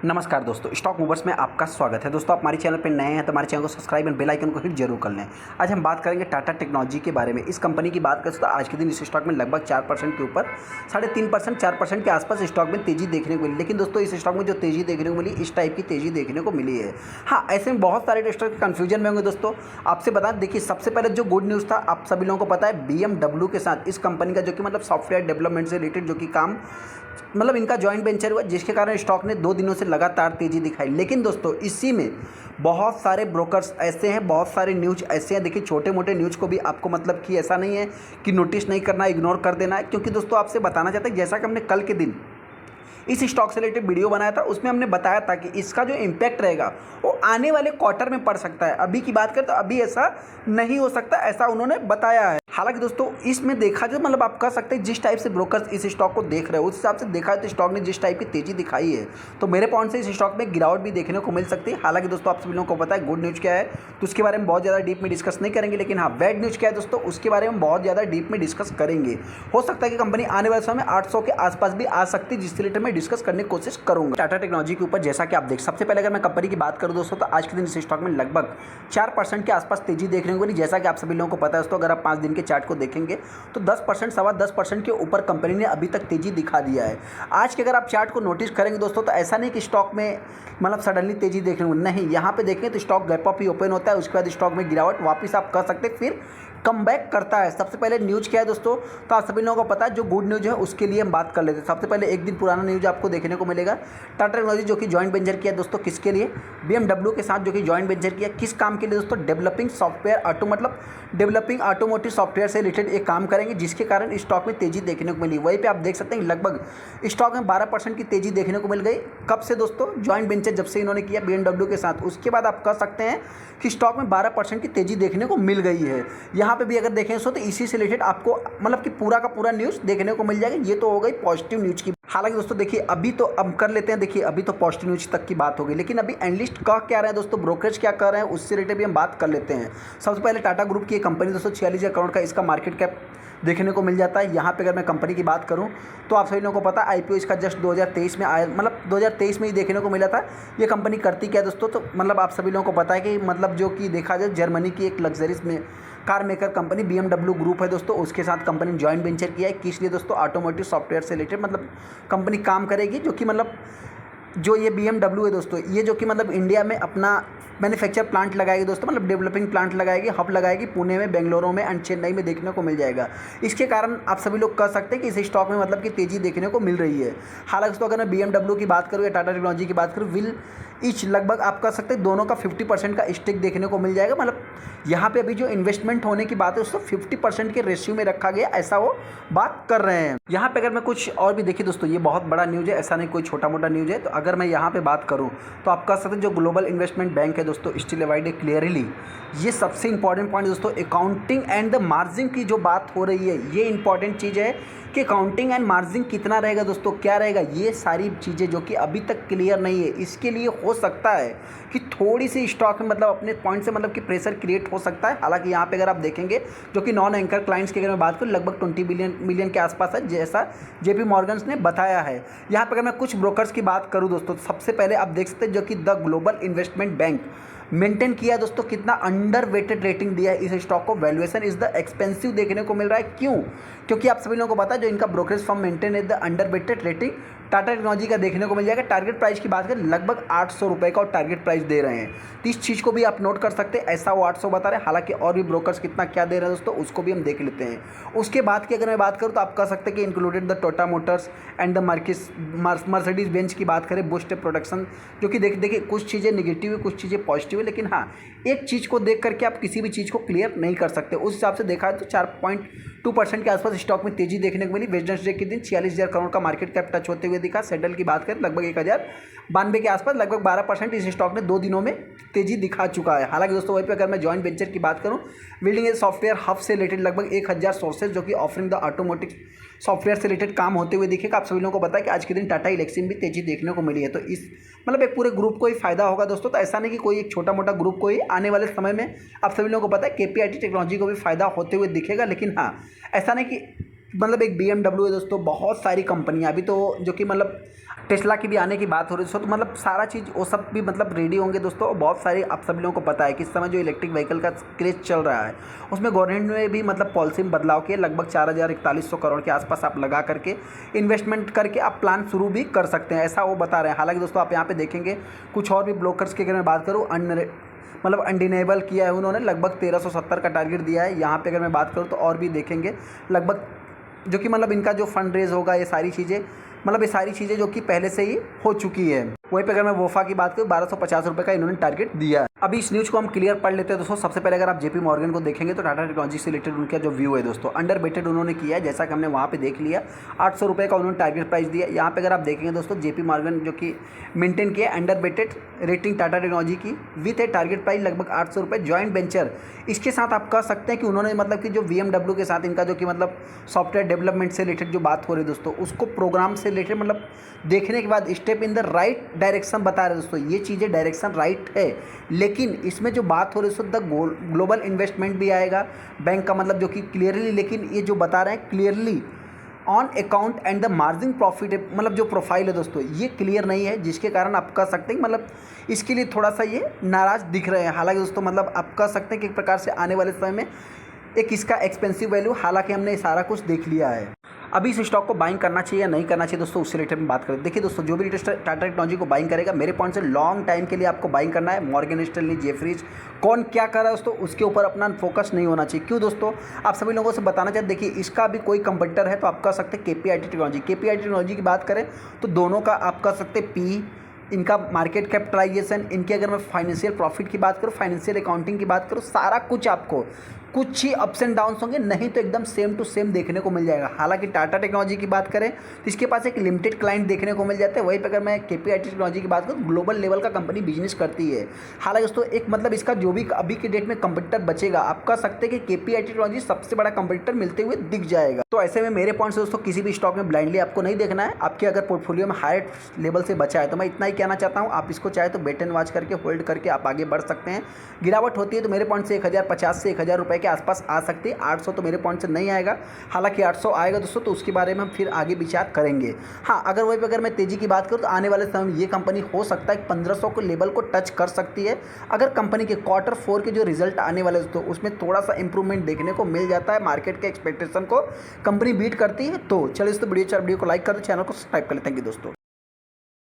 नमस्कार दोस्तों, stock movers में आपका स्वागत है। दोस्तों, आप हमारे चैनल पर नए हैं तो हमारे चैनल को सब्सक्राइब एंड बेल आइकन को हिट जरूर कर लें। आज हम बात करेंगे टाटा टेक्नोलॉजी के बारे में। इस कंपनी की बात करें तो आज के दिन इस स्टॉक में लगभग 4% के ऊपर 3.5% 4% के आसपास स्टॉक में तेजी देखने को मिली। लेकिन दोस्तों, इस स्टॉक में जो तेजी देखने को मिली, इस टाइप की तेजी देखने को मिली है। हाँ, ऐसे में बहुत सारे स्टॉक कन्फ्यूजन में होंगे। दोस्तों, आपसे बता देखिए, सबसे पहले जो गुड न्यूज़ था, आप सभी लोगों को पता है, BMW के साथ इस कंपनी का जो कि सॉफ्टवेयर डेवलपमेंट से रिलेटेड जो कि काम इनका जॉइंट वेंचर हुआ, जिसके कारण स्टॉक ने 2 दिनों से लगातार तेजी दिखाई। लेकिन दोस्तों, इसी में बहुत सारे ब्रोकर्स ऐसे हैं, बहुत सारे न्यूज़ ऐसे हैं। देखिए, छोटे मोटे न्यूज़ को भी आपको कि ऐसा नहीं है कि नोटिस नहीं करना, इग्नोर कर देना है। क्योंकि दोस्तों, आपसे बताना चाहते हैं, जैसा कि हमने कल के दिन इस स्टॉक से रिलेटेड वीडियो बनाया था, उसमें हमने बताया था कि इसका जो इम्पैक्ट रहेगा वो आने वाले क्वार्टर में पड़ सकता है। अभी की बात करें तो अभी ऐसा नहीं हो सकता, ऐसा उन्होंने बताया है। हालांकि दोस्तों, इसमें देखा जाए आप कह सकते हैं, जिस टाइप से ब्रोकर्स इस स्टॉक को देख रहे हो, उस हिसाब से देखा है तो स्टॉक ने जिस टाइप की तेजी दिखाई है, तो मेरे पॉइंट से इस स्टॉक में गिरावट भी देखने को मिल सकती है। हालांकि दोस्तों, आप सभी लोगों को पता है गुड न्यूज़ क्या है, तो उसके बारे में बहुत ज़्यादा डीप में डिस्कस नहीं करेंगे। लेकिन हाँ, बैड न्यूज़ क्या है दोस्तों, उसके बारे में बहुत ज़्यादा डीप में डिस्कस करेंगे। हो सकता है कि कंपनी आने वाले समय में 800 के आसपास भी आ सकती है, जिसके रिलेटेड मैं डिस्कस करने की कोशिश करूंगा। टाटा टेक्नोलॉजी के ऊपर जैसा कि आप देख, सबसे पहले अगर मैं कंपनी की बात करूं दोस्तों, तो आज के दिन इस स्टॉक में लगभग 4% के आसपास तेजी देखने को मिली। जैसा कि आप सभी लोगों को पता है दोस्तों, अगर आप 5 दिन के चार्ट को देखेंगे तो 10% 10% के ऊपर कंपनी ने अभी तक तेजी दिखा दिया है। आज के अगर आप चार्ट को नोटिस करेंगे दोस्तों, तो ऐसा नहीं कि स्टॉक में सडनली तेजी देखने को नहीं, यहाँ पे देखें तो स्टॉक गैप अप ही ओपन होता है, उसके बाद स्टॉक में गिरावट वापस आप कह सकते हैं फिर कम बैक करता है। सबसे पहले न्यूज़ क्या है दोस्तों, तो आप सभी लोगों को पता है, जो गुड न्यूज़ है उसके लिए हम बात कर लेते हैं। सबसे पहले एक दिन पुराना न्यूज़ आपको देखने को मिलेगा। टाटा टेक्नोलॉजी जो कि जॉइंट वेंचर किया दोस्तों, किसके लिए? BMW के साथ जो कि जॉइंट वेंचर किया, किस काम के लिए दोस्तों? Developing software developing automotive software से रिलेटेड एक काम करेंगे, जिसके कारण स्टॉक में तेजी देखने को मिली। वहीं पे आप देख सकते हैं लगभग स्टॉक में 12% की तेजी देखने को मिल गई। कब से दोस्तों? जॉइंट वेंचर जब से इन्होंने किया BMW के साथ, उसके बाद आप कह सकते हैं कि स्टॉक में 12% की तेजी देखने को मिल गई है। यहाँ पे भी अगर देखें तो इसी से रिलेटेड आपको कि पूरा का पूरा न्यूज़ देखने को मिल जाएगा। ये तो हो गई पॉजिटिव न्यूज़ की। हालांकि दोस्तों देखिए, अभी तो अब कर लेते हैं, देखिए अभी तो पॉजिटिव न्यूज़ तक की बात हो गई, लेकिन अभी एनालिस्ट कह क्या रहे हैं दोस्तों, ब्रोकरेज क्या कर रहे हैं, उससे रिलेटेड भी हम बात कर लेते हैं। सबसे पहले टाटा ग्रुप की एक कंपनी दोस्तों, 46,000 करोड़ का इसका मार्केट कैप देखने को मिल जाता है। यहाँ पे अगर मैं कंपनी की बात करूँ तो आप सभी लोगों को पता है, IPO इसका जस्ट 2023 में आया, 2023 में ही देखने को मिला था। ये कंपनी करती क्या है दोस्तों, तो आप सभी लोगों को पता है कि जो कि देखा जाए, जर्मनी की एक लग्जरीज में car maker company BMW group है दोस्तों, उसके साथ कंपनी ने जॉइंट वेंचर किया है। किस लिए दोस्तों? ऑटोमोटिव सॉफ्टवेयर से रिलेटेड कंपनी काम करेगी, जो कि जो ये BMW है दोस्तों, ये जो कि इंडिया में अपना मैन्युफैक्चर प्लांट लगाएगी दोस्तों, डेवलपिंग प्लांट लगाएगी, हब लगाएगी पुणे में, बेंगलुरु में एंड चेन्नई में देखने को मिल जाएगा। इसके कारण आप सभी लोग कह सकते हैं कि इस स्टॉक में कि तेज़ी देखने को मिल रही है। हालांकि दोस्तों, अगर मैं BMW की बात करूँ या टाटा टेक्नोलॉजी की बात करूँ, विल ईच लगभग आप कह सकते हैं दोनों का 50% का स्टेक देखने को मिल जाएगा। यहाँ पे अभी जो इन्वेस्टमेंट होने की बात है उसको 50% के रेशियो में रखा गया, ऐसा वो बात कर रहे हैं। यहाँ पे अगर मैं कुछ और भी देखिए दोस्तों, ये बहुत बड़ा न्यूज़ है, ऐसा नहीं कोई छोटा मोटा न्यूज़ है। तो अगर मैं यहाँ पे बात करूँ तो आप कह सकते हैं, जो ग्लोबल इन्वेस्टमेंट बैंक है दोस्तों, स्टिल अवॉइडेड क्लियरली, ये सबसे इंपॉर्टेंट पॉइंट दोस्तों, अकाउंटिंग एंड द मार्जिन की जो बात हो रही है, ये इंपॉर्टेंट चीज़ है कि अकाउंटिंग एंड मार्जिन कितना रहेगा दोस्तों, क्या रहेगा, ये सारी चीज़ें जो कि अभी तक क्लियर नहीं है। इसके लिए हो सकता है कि थोड़ी सी स्टॉक में अपने पॉइंट से कि प्रेशर क्रिएट हो सकता है। हालांकि यहाँ पे अगर आप देखेंगे, जो कि नॉन एंकर क्लाइंट्स की अगर मैं बात करूँ, लगभग 20 मिलियन के आसपास है, जैसा JP मॉर्गन्स ने बताया है। यहाँ पर अगर मैं कुछ ब्रोकर्स की बात करूँ दोस्तों, सबसे पहले आप देख सकते हैं, जो कि the global investment bank maintain किया दोस्तों, कितना अंडर वेटेड रेटिंग दिया है इस स्टॉक को। वैल्यूएशन इज़ द एक्सपेंसिव देखने को मिल रहा है। क्यों? क्योंकि आप सभी लोगों को पता है, जो इनका ब्रोकरेज फर्म मेंटेन है the under weighted rating, Tata Technology का देखने को मिल जाएगा। टारगेट प्राइस की बात करें, लगभग 800 रुपये का और टारगेट प्राइस दे रहे हैं। तो इस चीज़ को भी आप नोट कर सकते हैं, ऐसा वो 800 बता रहे हैं। हालांकि और भी ब्रोकर्स कितना क्या दे रहे हैं दोस्तों, उसको भी हम देख लेते हैं। उसके बाद की अगर मैं बात करूँ तो आप कह सकते हैं कि included the Tata Motors and the Mercedes Benz की बात करें, बुस्ट प्रोडक्शन, जो कि देखिए कुछ चीज़ें निगेटिव है, कुछ चीज़ें पॉजिटिव है। लेकिन हाँ, एक चीज़ को देख करके आप किसी भी चीज़ को क्लियर नहीं कर सकते। उस हिसाब से देखा है तो 4.2% के आसपास स्टॉक में तेजी देखने को मिली। वेडनेसडे के दिन 46,000 करोड़ का मार्केट कैप टच होते हुए दिखा। सेटल की बात करें, लगभग 1092 के आसपास, लगभग 12% इस स्टॉक ने 2 दिनों में तेजी दिखा चुका है। हालांकि दोस्तों, वहीं पे अगर मैं जॉइंट वेंचर की बात करूं, बिल्डिंग एज सॉफ्टवेयर हब से रिलेटेड लगभग 1000 सोर्सेज, जो कि ऑफरिंग द ऑटोमोटिव सॉफ्टवेयर से रिलेटेड काम होते हुए दिखेगा। आप सभी लोगों को पता है कि आज के दिन टाटा इलेक्सी में भी तेजी देखने को मिली है। तो इस एक पूरे ग्रुप को ही फायदा होगा दोस्तों। तो ऐसा नहीं कि कोई एक छोटा मोटा ग्रुप को ही, आने वाले समय में आप सभी लोगों को पता है KPIT टेक्नोलॉजी को भी फायदा होते हुए दिखेगा। लेकिन हाँ, ऐसा नहीं कि एक BMW है दोस्तों, बहुत सारी कंपनियां अभी तो जो कि टेस्ला की भी आने की बात हो रही है दोस्तों, तो मतलब सारा चीज़ वो सब भी मतलब रेडी होंगे दोस्तों। और बहुत सारी आप सभी लोगों को पता है कि इस समय जो इलेक्ट्रिक व्हीकल का क्रेज चल रहा है उसमें गवर्नमेंट ने भी मतलब पॉलिसी में बदलाव किया। लगभग 4,4100 करोड़ के आसपास आप लगा करके इन्वेस्टमेंट करके आप प्लान शुरू भी कर सकते हैं, ऐसा वो बता रहे हैं। हालांकि दोस्तों आप यहाँ पे देखेंगे कुछ और भी ब्रोकर्स की अगर मैं बात करूँ मतलब अनडिनेबल किया है उन्होंने, लगभग 1370 का टारगेट दिया है। यहाँ पे अगर मैं बात करूँ तो और भी देखेंगे लगभग जो कि मतलब इनका जो फंड रेज होगा, ये सारी चीज़ें मतलब ये सारी चीज़ें जो कि पहले से ही हो चुकी है। वहीं पे अगर मैं वोफा की बात करूँ 1250 रुपये का इन्होंने टारगेट दिया है। अभी इस न्यूज़ को हम क्लियर पढ़ लेते हैं दोस्तों। सबसे पहले अगर आप जेपी मॉर्गन को देखेंगे तो टाटा टेक्नोलॉजी से रिलेटेड उनका जो व्यू है दोस्तों, अंडर बेटेड उन्होंने किया है, जैसा कि हमने वहाँ पे देख लिया। 800 रुपये का उन्होंने टारगेट प्राइस दिया। यहाँ पे अगर आप देखेंगे दोस्तों जेपी मॉर्गन जो कि मेंटेन किया अंडर बेटेड रेटिंग टाटा टेक्नोलॉजी की विथ ए टारगेट प्राइस लगभग 800 रुपये जॉइंट वेंचर। इसके साथ आप कह सकते हैं कि उन्होंने मतलब कि जो VMW के साथ इनका जो कि मतलब सॉफ्टवेयर डेवलपमेंट से रिलेटेड जो बात हो रही है दोस्तों, उसको प्रोग्राम से रिलेटेड मतलब देखने के बाद step in the right direction बता रहे हैं दोस्तों। ये चीज़ें डायरेक्शन राइट है, लेकिन इसमें जो बात हो रही है द ग्लोबल इन्वेस्टमेंट भी आएगा बैंक का मतलब जो कि क्लियरली, लेकिन ये जो बता रहे हैं clearly on account and the margin profit मतलब जो प्रोफाइल है दोस्तों ये क्लियर नहीं है, जिसके कारण आप कह सकते हैं मतलब इसके लिए थोड़ा सा ये नाराज़ दिख रहे हैं। हालांकि दोस्तों मतलब आप कह सकते हैं कि एक प्रकार से आने वाले समय में एक इसका एक्सपेंसिव वैल्यू, हालांकि हमने सारा कुछ देख लिया है। अभी इस स्टॉक को बाइंग करना चाहिए या नहीं करना चाहिए दोस्तों, उससे रिलेटेड में बात करें। देखिए दोस्तों, जो भी टाटा टेक्नोलॉजी को बाइंग करेगा मेरे पॉइंट से लॉन्ग टाइम के लिए आपको बाइंग करना है। मॉर्गन स्टैनली, जेफरीज, कौन क्या कर रहा है दोस्तों, उसके ऊपर अपना फोकस नहीं होना चाहिए। क्यों दोस्तों, आप सभी लोगों से बताना चाहते, देखिए इसका भी कोई कंपटीटर है तो आप कह सकते हैं KPIT टेक्नोलॉजी। KPIT टेक्नोलॉजी की बात करें तो दोनों का आप कह सकते हैं PE, इनका मार्केट कैपिटलाइजेशन, इनकी अगर मैं फाइनेंशियल प्रॉफिट की बात करूँ, फाइनेंशियल अकाउंटिंग की बात करूँ, सारा कुछ आपको कुछ ही अप्स एंड डाउन्स होंगे, नहीं तो एकदम सेम टू सेम देखने को मिल जाएगा। हालांकि टाटा टेक्नोलॉजी की बात करें तो इसके पास एक लिमिटेड क्लाइंट देखने को मिल जाते हैं। वहीं पर अगर मैं KPIT टेक्नोलॉजी की बात करूँ, ग्लोबल लेवल का कंपनी बिजनेस करती है। हालांकि दोस्तों एक मतलब इसका जो भी अभी के डेट में कंपटीटर बचेगा, आप कह सकते हैं कि KPIT टेक्नोलॉजी सबसे बड़ा कंपटीटर मिलते हुए दिख जाएगा। तो ऐसे में मेरे पॉइंट से दोस्तों किसी भी स्टॉक में ब्लाइंडली आपको नहीं देखना है। आपके अगर पोर्टफोलियो में हाई लेवल से बचा है तो मैं इतना ही कहना चाहता हूँ, आप इसको चाहे तो वेट एंड वॉच करके होल्ड करके आप आगे बढ़ सकते हैं। गिरावट होती है तो मेरे पॉइंट से 1050 से 1000 रुपये के आसपास आ सकती है। 800 तो मेरे पॉइंट से नहीं आएगा, हालांकि 800 आएगा दोस्तों तो उसके बारे में हम फिर आगे विचार करेंगे। हाँ, अगर वहीं पर अगर मैं तेजी की बात करूँ तो आने वाले समय में ये कंपनी हो सकता है 1500 को लेवल को टच कर सकती है। अगर कंपनी के Q4 के जो रिजल्ट आने वाले दोस्तों उसमें थोड़ा सा इंप्रूवमेंट देखने को मिल जाता है, मार्केट के एक्सपेक्टेशन को कंपनी बीट करती है। तो चलिए दोस्तों वीडियो को लाइक कर दो, चैनल को सब्सक्राइब कर लेते हैं दोस्तों।